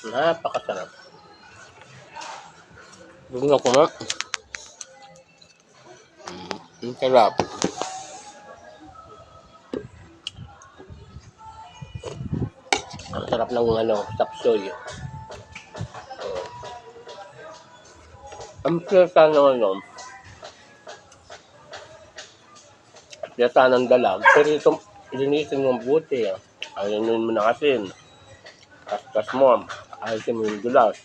Napakasarap. Tignan ko nga. Ang sarap. Ang sarap ng tapsoy. Ang piyata ng piyata ng dalag. Pero ito, linisin mo buti. Ayunin mo na asin. Kaskas mo. Ayusin mo yung dulas.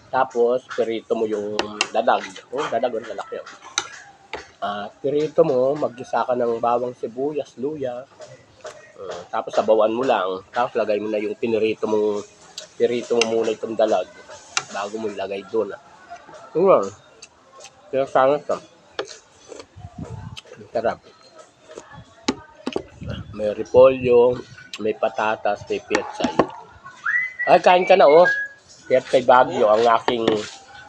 Tapos, pirito mo yung dadag. Dadag ang lalaki. Pirito mo, maggisa ka ng bawang sibuyas, luya. Tapos sabawan mo lang. Tapos lagay mo na yung pirito mo muna itong dalag. Bago mo ilagay doon. Yun. Kaya sangat ka. Sarap. May repolyo, may patatas, may petsay. Ay, kain ka na Petsay Baguio, ang aking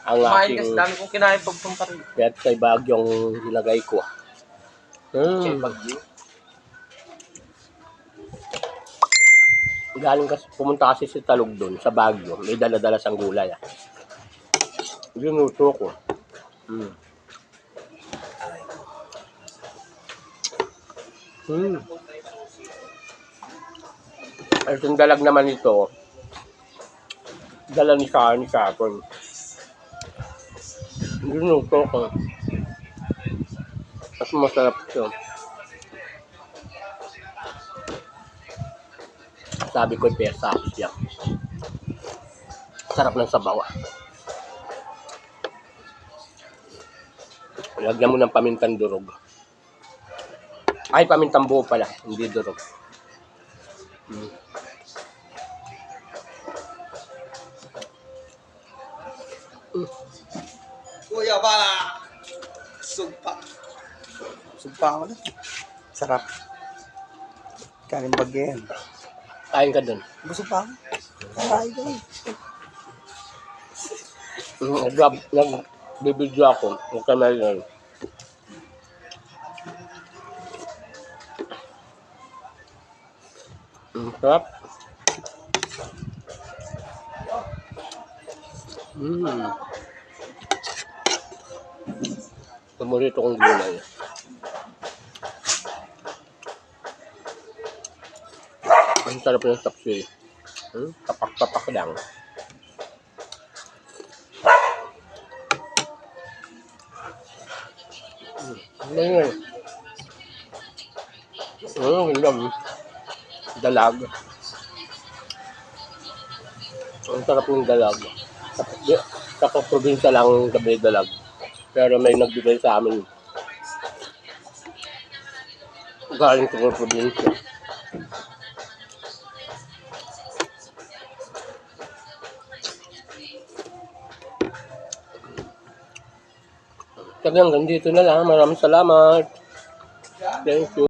kumain kasi dami kong kinain pagpunta rin. Petsay Baguio ang nilagay ko. Bagyo. Pumunta kasi si Talog doon sa Baguio. May dala-dala sang gulay. Ginuto ko. Ay, yung dalag naman ito, dala ni Kapon. Ginuto ko. Mas masarap ito. Sabi ko, pesa siya. Sarap ng sabaw. Lagyan mo ng pamintang durog. Ay, pamintang buo pala, hindi durog. Kuya ba? Sugpa. Sugpa ako na. Sarap. Kanin bagyan. Kain ka dun. Busog pa ako. Kain ka Nagbibidyo ako. Huwag ka na yun. Sarap. Paborito kong gulay. Ang sarap ng tapsoy. Tapak-tapak lang. Ngayon. Dalag. Ang sarap ng dalag. Sa probinsya lang kami dalag. Pero may nagbigay sa amin. Galing sa probinsya. Hanggang dito na lang. Maraming salamat. Thank you.